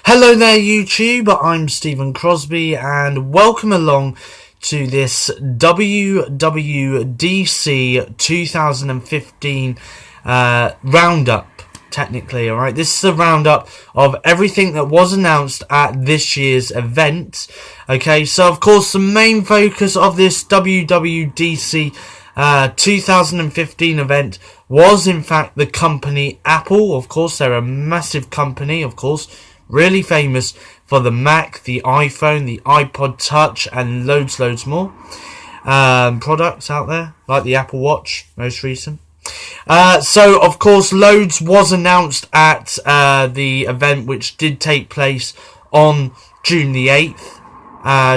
Hello there YouTube, I'm Stephen Crosby and welcome along to this WWDC 2015 Roundup, technically, alright? This is a roundup of everything that was announced at this year's event. Okay, so of course the main focus of this WWDC 2015 event was in fact the company Apple. Of course, they're a massive company, of course. Really famous for the Mac, the iPhone, the iPod Touch, and loads more products out there, like the Apple Watch, most recent. So, of course, loads was announced at the event, which did take place on June the 8th,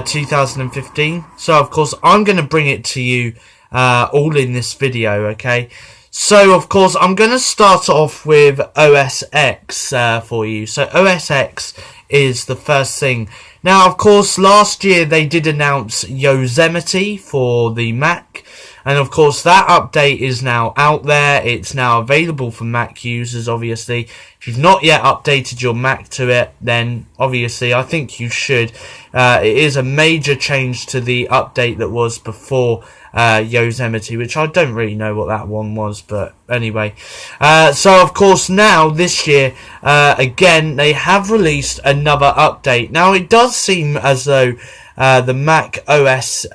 2015. So, of course, I'm going to bring it to you all in this video, okay? So, of course, I'm going to start off with OS X for you. So, OS X is the first thing. Now, of course, last year they did announce Yosemite for the Mac. And, of course, that update is now out there. It's now available for Mac users, obviously. If you've not yet updated your Mac to it, then, obviously, I think you should. It is a major change to the update that was before Yosemite, which I don't really know what that one was, but anyway. So, of course, now, this year, again, they have released another update. Now, it does seem as though the Mac OS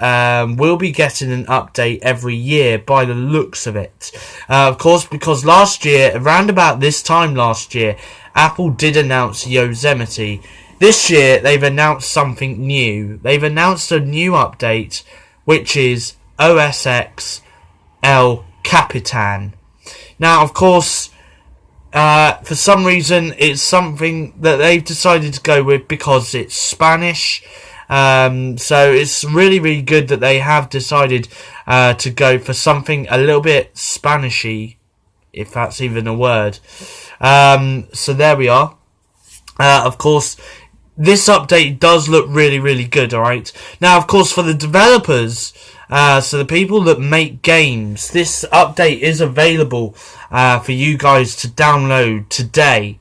will be getting an update every year by the looks of it. Of course, because last year, around about this time last year, Apple did announce Yosemite. This year, they've announced something new. They've announced a new update, which is OS X El Capitan. Now, of course, for some reason, it's something that they've decided to go with because it's Spanish. So it's really good that they have decided to go for something a little bit Spanishy, if that's even a word. So there we are. Of course, this update does look really good, alright? Now, of course, for the developers, so the people that make games, this update is available for you guys to download today.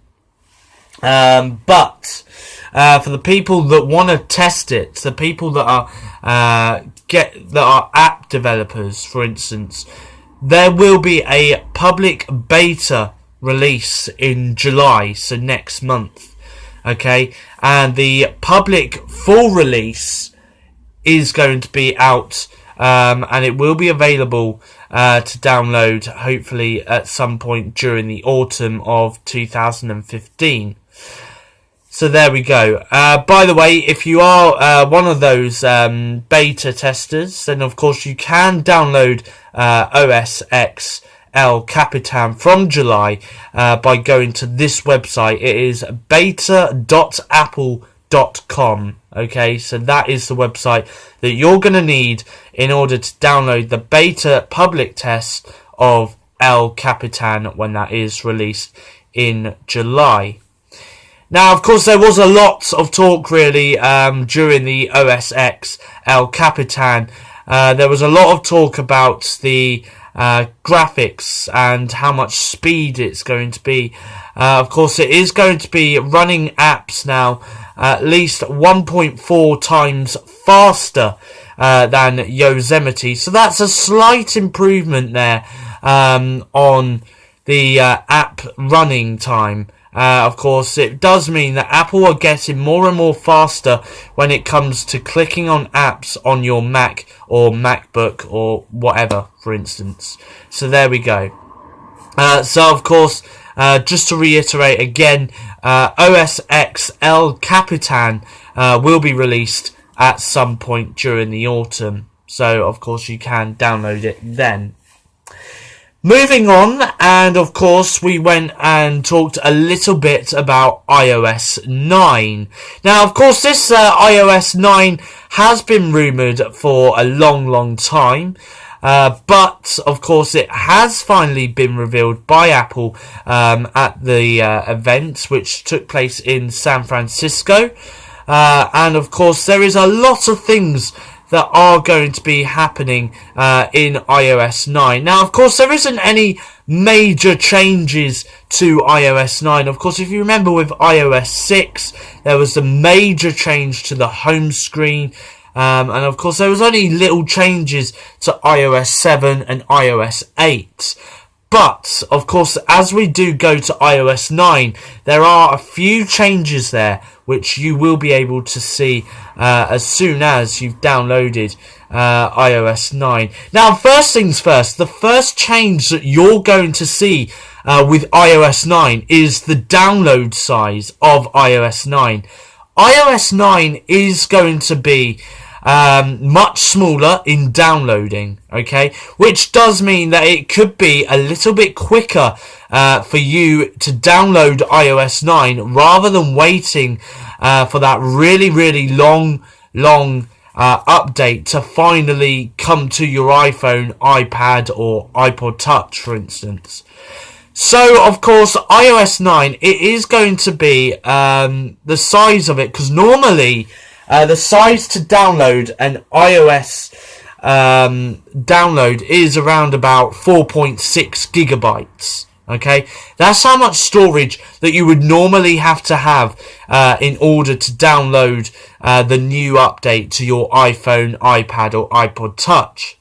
But for the people that want to test it, the people that are app developers, for instance, there will be a public beta release in July, so next month. Okay, and the public full release is going to be out, and it will be available to download, hopefully at some point during the autumn of 2015. So there we go. By the way, if you are one of those beta testers, then of course you can download OS X El Capitan from July by going to this website. It is beta.apple.com. Okay, so that is the website that you're going to need in order to download the beta public test of El Capitan when that is released in July. Now, of course, there was a lot of talk, really, during the OS X El Capitan. There was a lot of talk about the graphics and how much speed it's going to be. Of course, it is going to be running apps now at least 1.4 times faster than Yosemite. So that's a slight improvement there on the app running time. Of course, it does mean that Apple are getting more and more faster when it comes to clicking on apps on your Mac or MacBook or whatever, for instance. So there we go. So, of course, just to reiterate again, OS X El Capitan will be released at some point during the autumn. So, of course, you can download it then. Moving on, and of course we went and talked a little bit about iOS 9. Now, of course, this iOS 9 has been rumoured for a long time, but of course it has finally been revealed by Apple at the event, which took place in San Francisco. And of course there is a lot of things that are going to be happening in iOS 9. Now, of course, there isn't any major changes to iOS 9. Of course, if you remember with iOS 6, there was a major change to the home screen. And of course, there was only little changes to iOS 7 and iOS 8. But, of course, as we do go to iOS 9, there are a few changes there which you will be able to see as soon as you've downloaded iOS 9. Now, first things first, the first change that you're going to see with iOS 9 is the download size of iOS 9. iOS 9 is going to be much smaller in downloading, okay, which does mean that it could be a little bit quicker for you to download iOS 9 rather than waiting for that really long update to finally come to your iPhone, iPad or iPod Touch, for instance. So, of course, iOS 9, it is going to be the size of it, because normally the size to download an iOS download is around about 4.6 gigabytes. Okay, that's how much storage that you would normally have to have in order to download the new update to your iPhone, iPad or iPod Touch.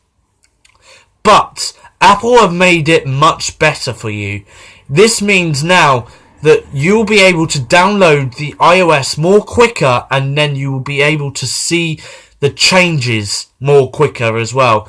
But Apple have made it much better for you. This means now that you'll be able to download the iOS more quicker, and then you will be able to see the changes more quicker as well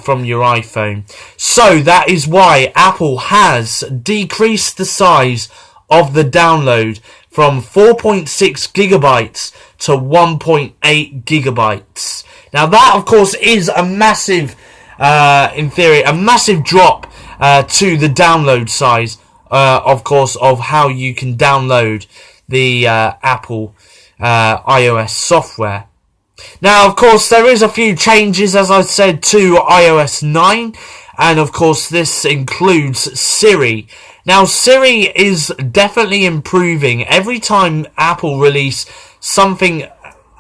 from your iPhone. So that is why Apple has decreased the size of the download from 4.6 gigabytes to 1.8 gigabytes. Now that, of course, is a massive, in theory, a massive drop to the download size, of course, of how you can download the Apple iOS software. Now, of course, there is a few changes, as I said, to iOS 9, and of course this includes Siri. Now, Siri is definitely improving. Every time Apple release something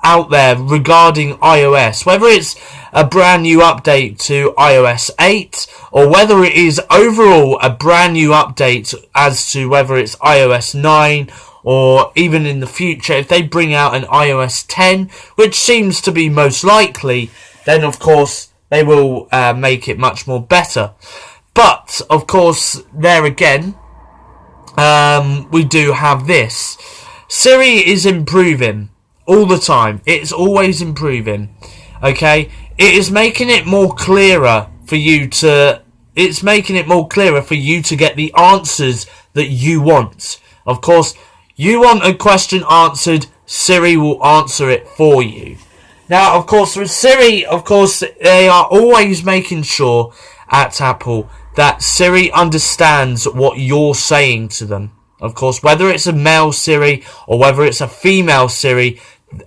out there regarding iOS, whether it's a brand new update to iOS 8, or whether it is overall a brand new update as to whether it's iOS 9, or even in the future, if they bring out an iOS 10, which seems to be most likely, then of course they will make it much more better. But, of course, there again, we do have this. Siri is improving all the time. It's always improving. Okay? It is making it more clearer for you to... It's making it more clearer for you to get the answers that you want. Of course, you want a question answered, Siri will answer it for you. Now, of course, with Siri, of course, they are always making sure at Apple that Siri understands what you're saying to them. Of course, whether it's a male Siri or whether it's a female Siri,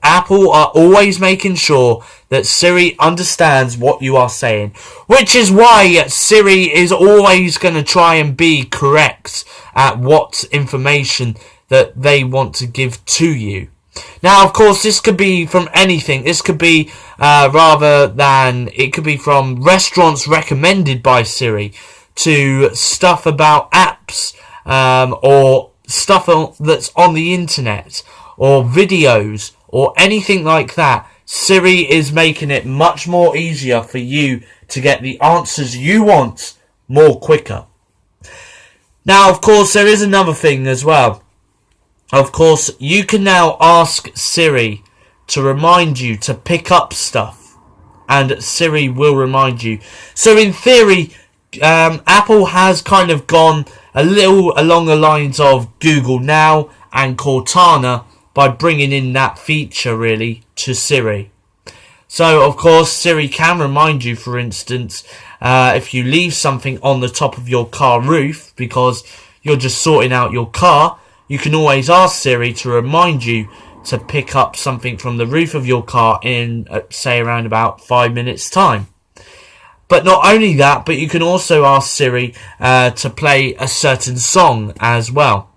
Apple are always making sure that Siri understands what you are saying. Which is why Siri is always going to try and be correct at what information that they want to give to you. Now, of course, this could be from anything. This could be it could be from restaurants recommended by Siri to stuff about apps, or stuff that's on the internet, or videos, or anything like that. Siri is making it much more easier for you to get the answers you want more quicker. Now, of course, there is another thing as well. Of course, you can now ask Siri to remind you to pick up stuff, and Siri will remind you. So in theory, Apple has kind of gone a little along the lines of Google Now and Cortana by bringing in that feature really to Siri. So of course Siri can remind you, for instance, if you leave something on the top of your car roof because you're just sorting out your car, you can always ask Siri to remind you to pick up something from the roof of your car in, say, around about 5 minutes time. But not only that, but you can also ask Siri to play a certain song as well.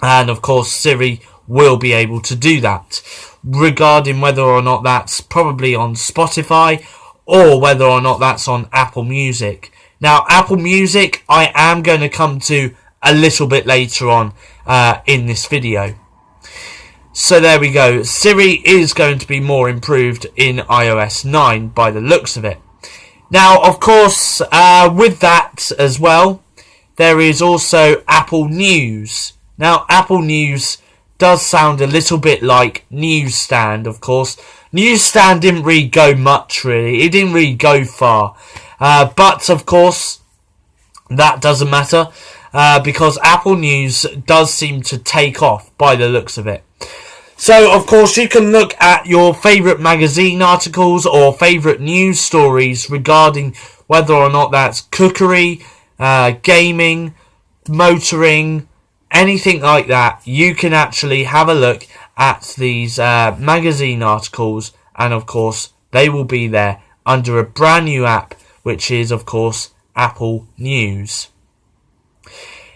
And of course Siri will be able to do that, regarding whether or not that's probably on Spotify or whether or not that's on Apple Music. Now, Apple Music, I am going to come to a little bit later on in this video. So there we go. Siri is going to be more improved in iOS 9 by the looks of it. Now, of course, with that as well, there is also Apple News. Now, Apple News does sound a little bit like Newsstand, of course. Newsstand didn't really go much, really. It didn't really go far. But, of course, that doesn't matter. Because Apple News does seem to take off by the looks of it. So, of course, you can look at your favourite magazine articles or favourite news stories regarding whether or not that's cookery, gaming, motoring, anything like that. You can actually have a look at these magazine articles, and of course they will be there under a brand new app, which is of course Apple News.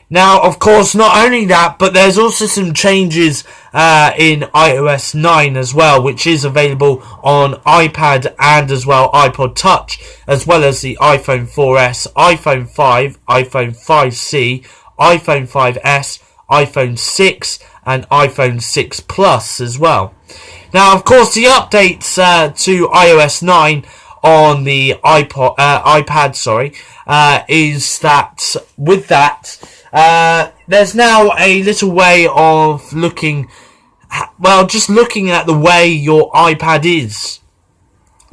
Now, of course, not only that, but there's also some changes in iOS 9 as well, which is available on iPad and as well iPod Touch, as well as the iPhone 4S, iPhone 5, iPhone 5C, iPhone 5S, iPhone 6, and iPhone 6 Plus as well. Now, of course, the updates to iOS 9 on the iPad, is that with that, there's now a little way of looking, well, just looking at the way your iPad is.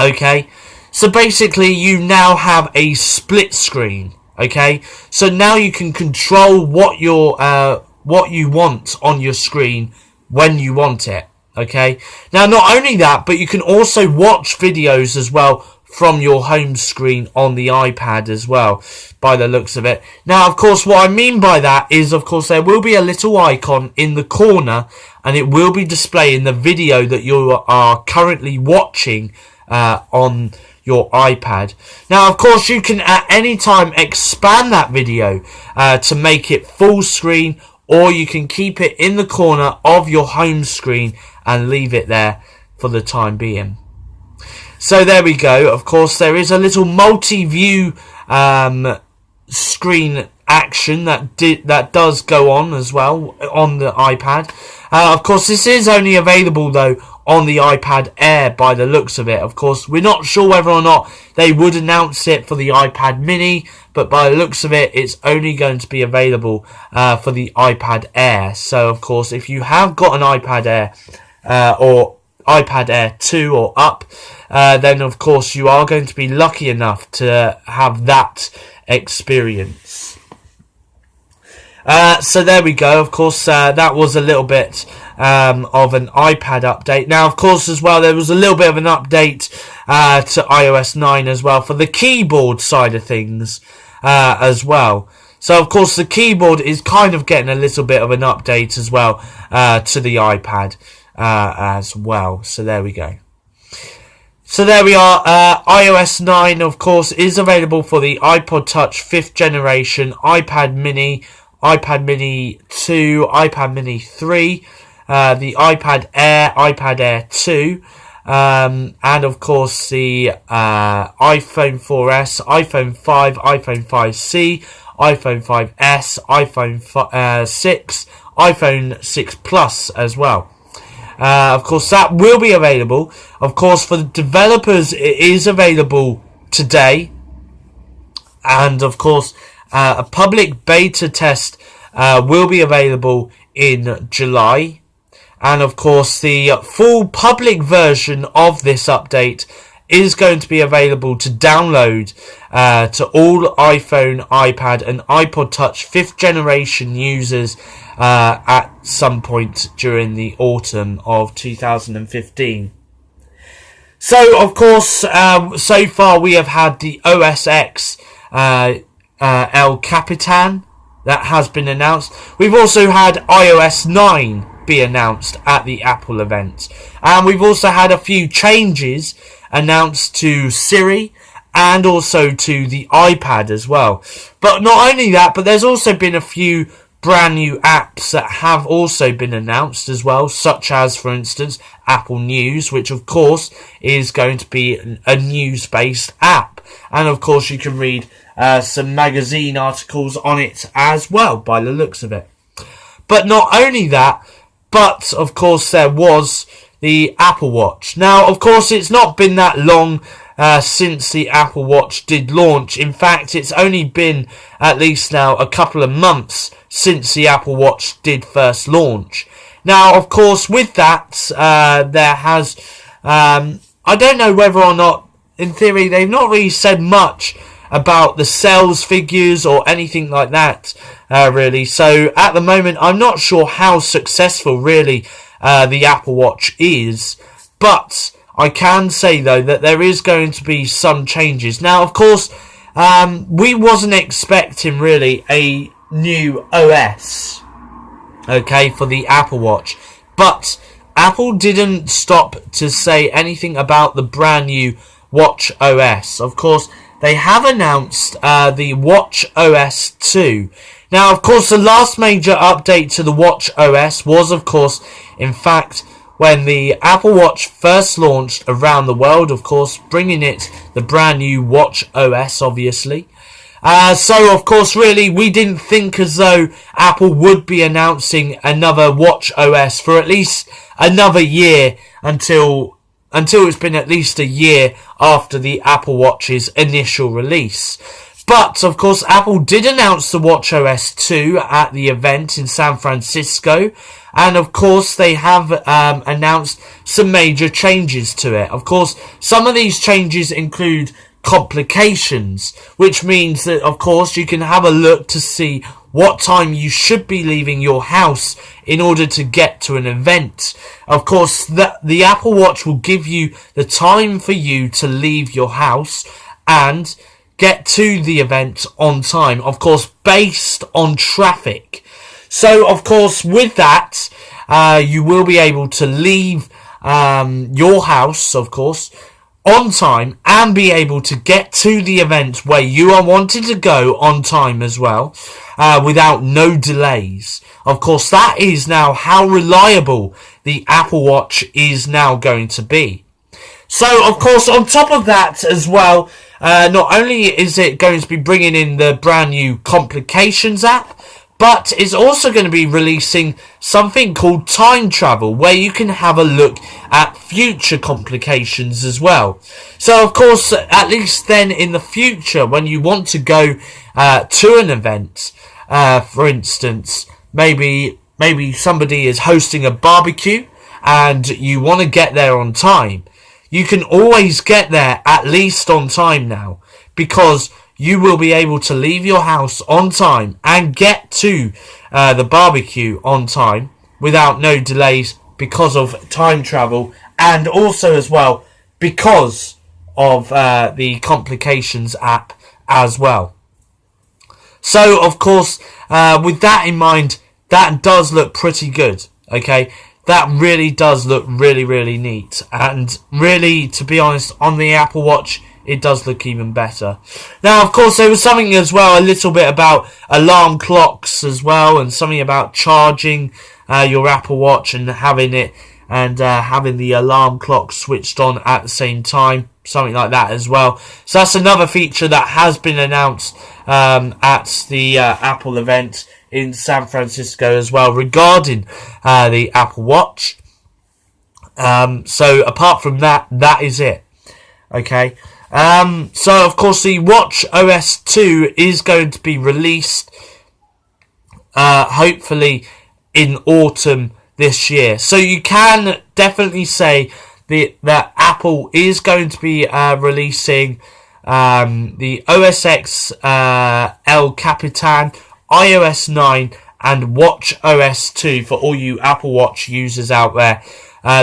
Okay, so basically you now have a split screen. Okay, so now you can control what you want on your screen when you want it. Okay, now not only that, but you can also watch videos as well from your home screen on the iPad as well, by the looks of it. Now, of course, what I mean by that is, of course, there will be a little icon in the corner, and it will be displaying the video that you are currently watching on your iPad. Now, of course, you can at any time expand that video to make it full screen, or you can keep it in the corner of your home screen and leave it there for the time being. So there we go. Of course, there is a little multi-view screen action that does go on as well on the iPad. Of course, this is only available though on the iPad Air by the looks of it. Of course, we're not sure whether or not they would announce it for the iPad Mini, but by the looks of it, it's only going to be available for the iPad Air. So, of course, if you have got an iPad Air or iPad Air 2 or up, then of course you are going to be lucky enough to have that experience. So there we go. Of course, that was a little bit of an iPad update. Now, of course, as well, there was a little bit of an update to iOS 9 as well for the keyboard side of things as well. So, of course, the keyboard is kind of getting a little bit of an update as well to the iPad as well. So there we go. So there we are. iOS 9, of course, is available for the iPod Touch 5th generation, iPad Mini, iPad Mini 2, iPad Mini 3, the iPad Air 2, and of course the iPhone 4S, iPhone 5, iPhone 5C, iPhone 5S, iPhone 6, iPhone 6 Plus as well. Of course, that will be available. Of course, for the developers, it is available today. And, of course, a public beta test will be available in July. And, of course, the full public version of this update is going to be available to download to all iPhone, iPad, and iPod Touch 5th generation users at some point during the autumn of 2015. So, of course, so far we have had the OS X El Capitan that has been announced. We've also had iOS 9 be announced at the Apple event. And we've also had a few changes announced to Siri and also to the iPad as well. But not only that, but there's also been a few brand new apps that have also been announced as well, such as, for instance, Apple News, which of course is going to be a news-based app. and of course you can read some magazine articles on it as well, by the looks of it. But not only that, but of course there was the Apple Watch. Now, of course, it's not been that long since the Apple Watch did launch. In fact, it's only been at least now a couple of months since the Apple Watch did first launch. Now, of course, with that, there has, I don't know whether or not, in theory, they've not really said much about the sales figures or anything like that, really. So, at the moment, I'm not sure how successful, really, the Apple Watch is. But I can say, though, that there is going to be some changes. Now, of course, we wasn't expecting, really, a new OS, okay, for the Apple Watch. But Apple didn't stop to say anything about the brand new Watch OS. Of course, they have announced the Watch OS 2. Now, of course, the last major update to the Watch OS was, of course, in fact, when the Apple Watch first launched around the world, of course, bringing it the brand new Watch OS, obviously. So, of course, really, we didn't think as though Apple would be announcing another Watch OS for at least another year until it's been at least a year after the Apple Watch's initial release. But, of course, Apple did announce the Watch OS 2 at the event in San Francisco. And, of course, they have announced some major changes to it. Of course, some of these changes include complications, which means that, of course, you can have a look to see what time you should be leaving your house in order to get to an event. Of course, the Apple Watch will give you the time for you to leave your house and get to the event on time, of course, based on traffic. So, of course, with that, you will be able to leave your house, of course, on time and be able to get to the event where you are wanting to go on time as well, without no delays. Of course, that is now how reliable the Apple Watch is now going to be. So, of course, on top of that as well, not only is it going to be bringing in the brand new Complications app, but it's also going to be releasing something called Time Travel, where you can have a look at future complications as well. So, of course, at least then in the future, when you want to go to an event, for instance, maybe somebody is hosting a barbecue and you want to get there on time, you can always get there at least on time now, because you will be able to leave your house on time and get to the barbecue on time without no delays because of Time Travel, and also as well because of the Complications app as well. So, of course, with that in mind, that does look pretty good, okay? That really does look really, really neat. And really, to be honest, on the Apple Watch, it does look even better. Now, of course, there was something as well, a little bit about alarm clocks as well, and something about charging your Apple Watch and having it, and having the alarm clock switched on at the same time. Something like that as well. So that's another feature that has been announced at the Apple event in San Francisco as well, regarding the Apple Watch. So apart from that, that is it. Okay. So of course the Watch OS 2 is going to be released hopefully in autumn this year. So you can definitely say that Apple is going to be releasing the OS X El Capitan, iOS 9 and Watch OS 2 for all you Apple Watch users out there.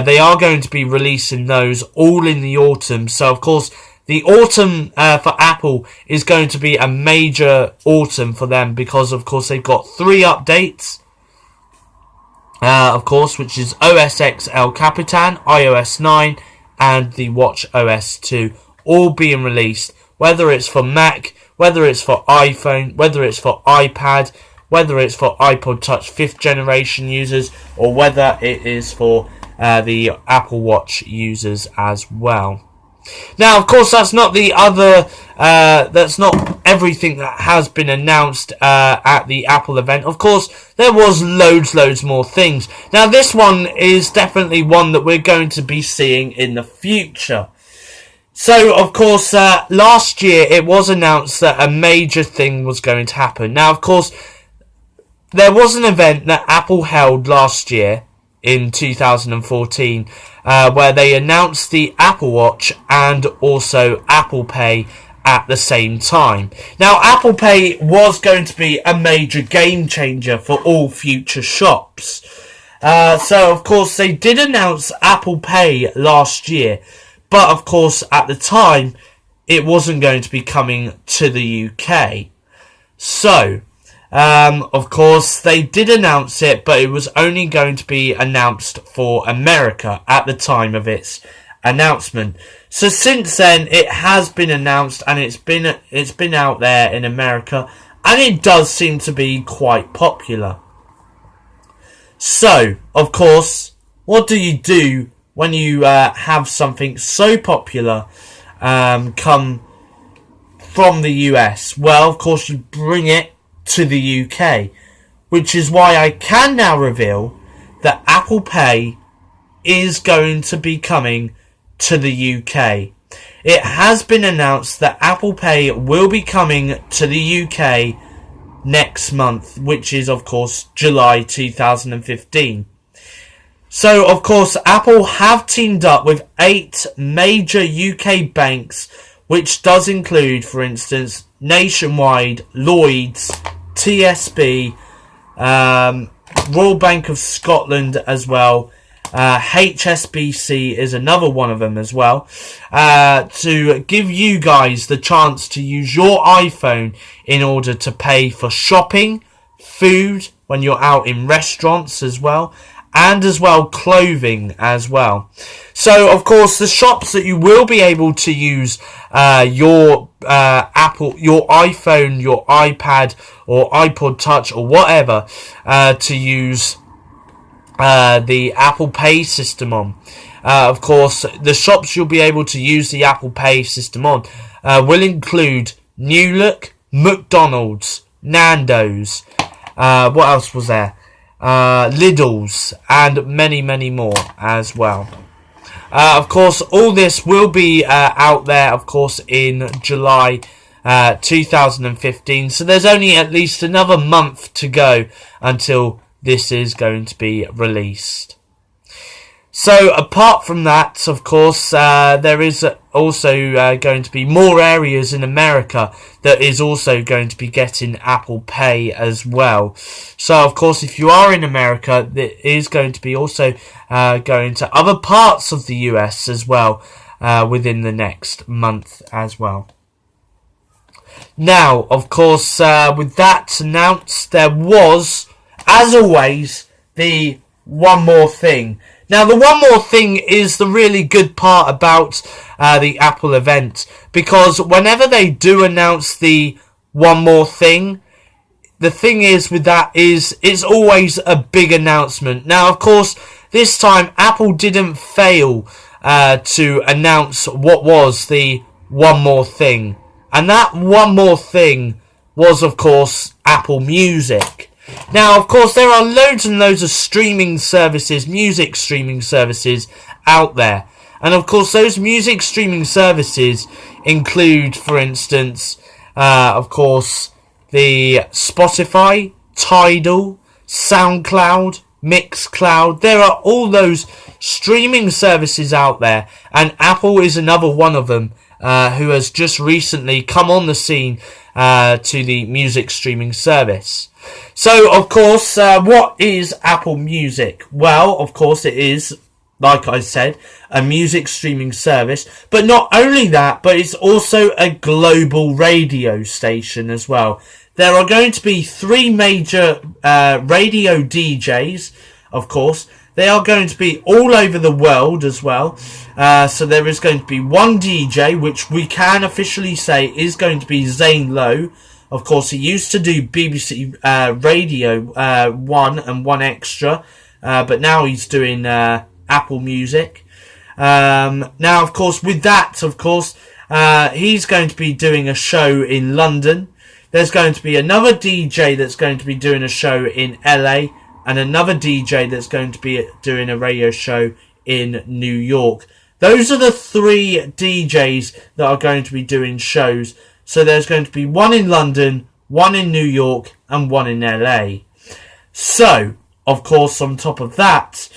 They are going to be releasing those all in the autumn. So, of course, the autumn for Apple is going to be a major autumn for them because, of course, they've got 3 updates. Of course, which is OS X El Capitan, iOS 9 and the Watch OS 2 all being released. Whether it's for Mac, whether it's for iPhone, whether it's for iPad, whether it's for iPod Touch 5th generation users, or whether it is for the Apple Watch users as well. Now, of course, that's not that's not everything that has been announced at the Apple event. Of course, there was loads more things. Now, this one is definitely one that we're going to be seeing in the future. So, of course, last year it was announced that a major thing was going to happen. Now, of course, there was an event that Apple held last year in 2014 where they announced the Apple Watch and also Apple Pay at the same time. Now, Apple Pay was going to be a major game changer for all future shops. So, of course, they did announce Apple Pay last year, but, of course, at the time, it wasn't going to be coming to the UK. So, of course, they did announce it, but it was only going to be announced for America at the time of its announcement. So since then, it has been announced and it's been out there in America, and it does seem to be quite popular. So, of course, what do you do when you have something so popular come from the US? Well, of course, you bring it to the UK, which is why I can now reveal that Apple Pay is going to be coming to the UK. It has been announced that Apple Pay will be coming to the UK next month, which is, of course, July 2015. So, of course, Apple have teamed up with 8 major UK banks, which does include, for instance, Nationwide, Lloyds, TSB, Royal Bank of Scotland as well. HSBC is another one of them as well, to give you guys the chance to use your iPhone in order to pay for shopping, food, when you're out in restaurants as well, and as well clothing as well. So, of course, the shops that you will be able to use your Apple, your iPhone, your iPad or iPod Touch or whatever to use the Apple Pay system on. Of course, the shops you'll be able to use the Apple Pay system on will include New Look, McDonald's, Nando's, what else was there? Lidl's, and many more as well. Of course, all this will be out there, of course, in July 2015. So there's only at least another month to go until this is going to be released. So apart from that, of course, there is also going to be more areas in America that is also going to be getting Apple Pay as well. So, of course, if you are in America, it is going to be also going to other parts of the US as well within the next month as well. Now, of course, with that announced, there was, as always, the one more thing. Now, the one more thing is the really good part about the Apple event, because whenever they do announce the one more thing, the thing is with that is it's always a big announcement. Now, of course, this time Apple didn't fail to announce what was the one more thing. And that one more thing was, of course, Apple Music. Now, of course, there are loads and loads of streaming services, music streaming services out there. And, of course, those music streaming services include, for instance, of course, the Spotify, Tidal, SoundCloud, Mixcloud. There are all those streaming services out there, and Apple is another one of them who has just recently come on the scene to the music streaming service. So, of course, what is Apple Music? Well, of course, it is, like I said, a music streaming service. But not only that, but it's also a global radio station as well. There are going to be 3 major radio DJs, of course. They are going to be all over the world as well. So there is going to be one DJ, which we can officially say is going to be Zane Lowe. Of course, he used to do BBC Radio 1 and 1 Extra, but now he's doing Apple Music. Now, of course, with that, of course, he's going to be doing a show in London. There's going to be another DJ that's going to be doing a show in LA, and another DJ that's going to be doing a radio show in New York. Those are the 3 DJs that are going to be doing shows. So there's going to be one in London, one in New York, and one in LA. So, of course, on top of that,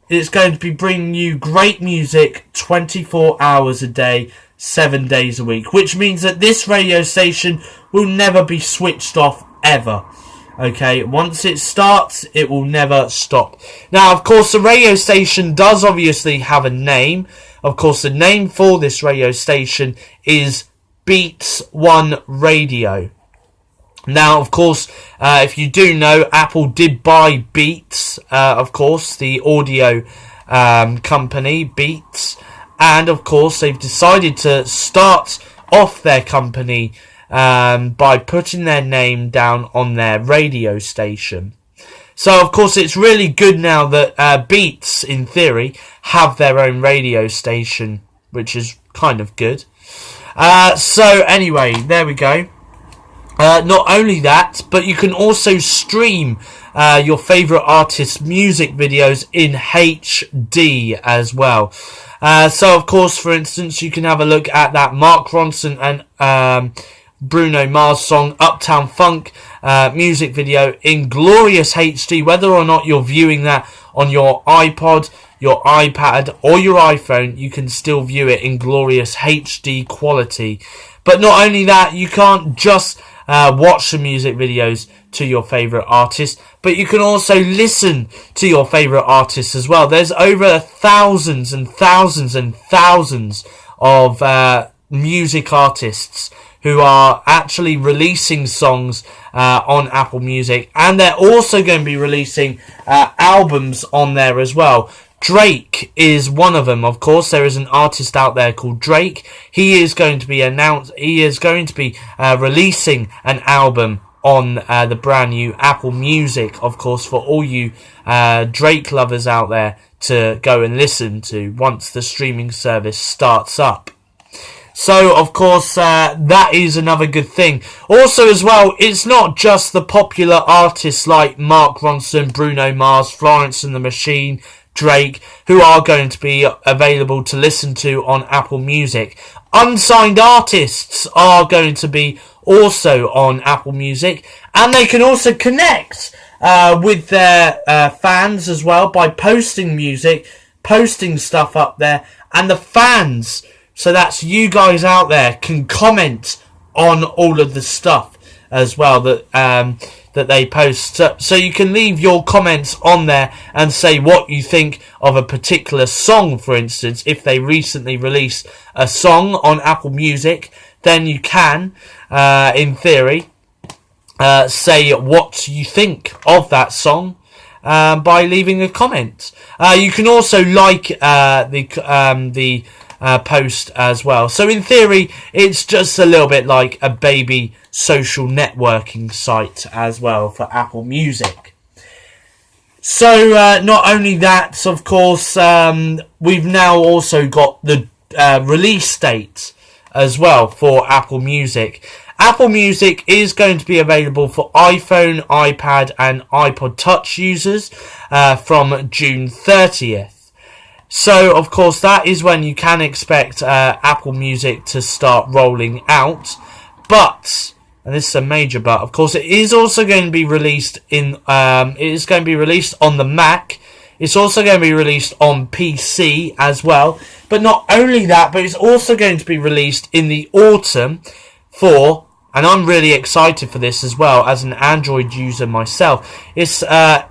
it's going to be bringing you great music 24 hours a day, 7 days a week. Which means that this radio station will never be switched off ever. Okay, once it starts, it will never stop. Now, of course, the radio station does obviously have a name. Of course, the name for this radio station is Beats One Radio. Now, of course, if you do know, Apple did buy Beats, of course, the audio company, Beats. And, of course, they've decided to start off their company by putting their name down on their radio station. So, of course, it's really good now that Beats, in theory, have their own radio station, which is kind of good. So, anyway, there we go. Not only that, but you can also stream your favourite artist's music videos in HD as well. So, of course, for instance, you can have a look at that Mark Ronson and Bruno Mars song Uptown Funk music video in glorious HD, whether or not you're viewing that on your iPod, your iPad or your iPhone, you can still view it in glorious HD quality. But not only that, you can't just watch the music videos to your favourite artist, but you can also listen to your favourite artists as well. There's over thousands and thousands and thousands of music artists who are actually releasing songs on Apple Music, and they're also going to be releasing albums on there as well. Drake is one of them, of course. There is an artist out there called Drake. He is going to be releasing an album on the brand new Apple Music, of course, for all you Drake lovers out there to go and listen to once the streaming service starts up. So, of course, that is another good thing. Also, as well, it's not just the popular artists like Mark Ronson, Bruno Mars, Florence and the Machine, Drake, who are going to be available to listen to on Apple Music. Unsigned artists are going to be also on Apple Music, and they can also connect with their fans as well by posting music, posting stuff up there, and the fans, so that's you guys out there, can comment on all of the stuff as well that they post. So you can leave your comments on there and say what you think of a particular song. For instance, if they recently released a song on Apple Music, then you can, in theory, say what you think of that song by leaving a comment. You can also like the post as well. So in theory, it's just a little bit like a baby social networking site as well for Apple Music. So not only that, of course, we've now also got the release date as well for Apple Music. Apple Music is going to be available for iPhone, iPad and iPod Touch users from June 30th. So, of course, that is when you can expect Apple Music to start rolling out. But, and this is a major but, of course, it is also going to be released it is going to be released on the Mac. It's also going to be released on PC as well. But not only that, but it's also going to be released in the autumn for, and I'm really excited for this as well as an Android user myself. It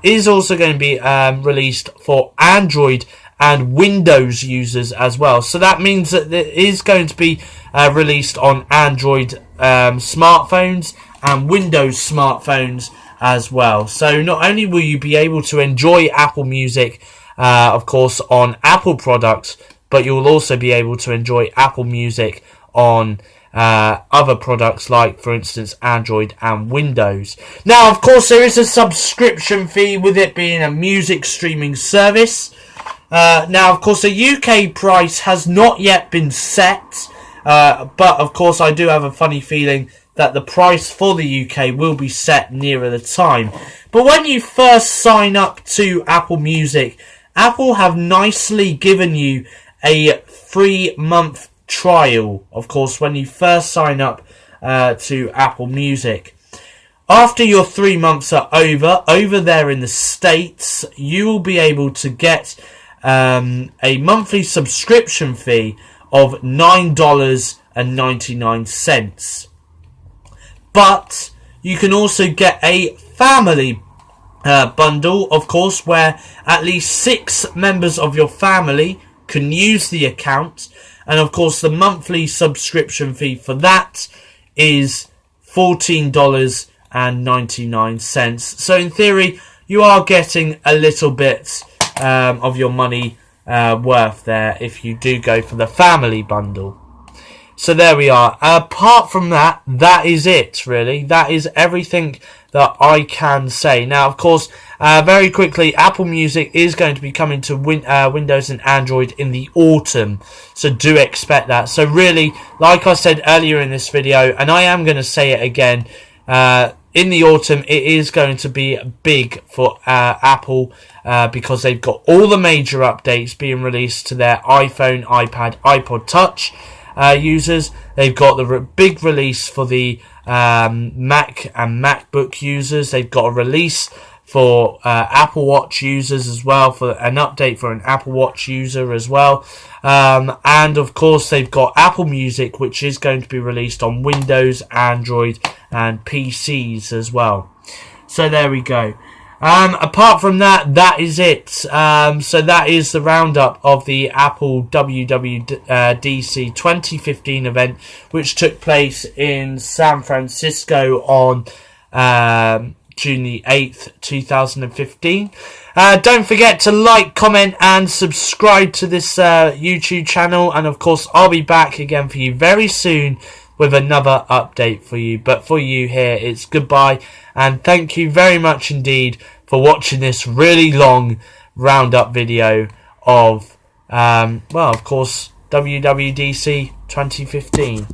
is also going to be released for Android and Windows users as well. So that means that it is going to be released on Android smartphones and Windows smartphones as well. So not only will you be able to enjoy Apple Music, of course, on Apple products, but you'll also be able to enjoy Apple Music on other products like, for instance, Android and Windows. Now, of course, there is a subscription fee with it being a music streaming service. Now, of course, the UK price has not yet been set, but of course I do have a funny feeling that the price for the UK will be set nearer the time. But when you first sign up to Apple Music, Apple have nicely given you a 3-month trial, of course, when you first sign up to Apple Music. After your 3 months are over there in the States, you will be able to get a monthly subscription fee of $9.99. But you can also get a family bundle, of course, where at least 6 members of your family can use the account. And of course, the monthly subscription fee for that is $14.99. So in theory, you are getting a little bit of your money worth there if you do go for the family bundle. So there we are. Apart from that, that is it, really. That is everything that I can say. Now, of course, very quickly, Apple Music is going to be coming to Windows and Android in the autumn. So do expect that. So really, like I said earlier in this video, and I am going to say it again, in the autumn, it is going to be big for Apple because they've got all the major updates being released to their iPhone, iPad, iPod Touch users. They've got the big release for the Mac and MacBook users. They've got a release for Apple Watch users as well, for an update for an Apple Watch user as well. And of course, they've got Apple Music, which is going to be released on Windows, Android, and PCs as well. So there we go. Apart from that, that is it. So that is the roundup of the Apple WWDC 2015 event, which took place in San Francisco on June the 8th, 2015. Don't forget to like, comment, and subscribe to this YouTube channel. And of course, I'll be back again for you very soon with another update for you. But for you here, it's goodbye. And thank you very much indeed for watching this really long roundup video of, well, of course, WWDC 2015.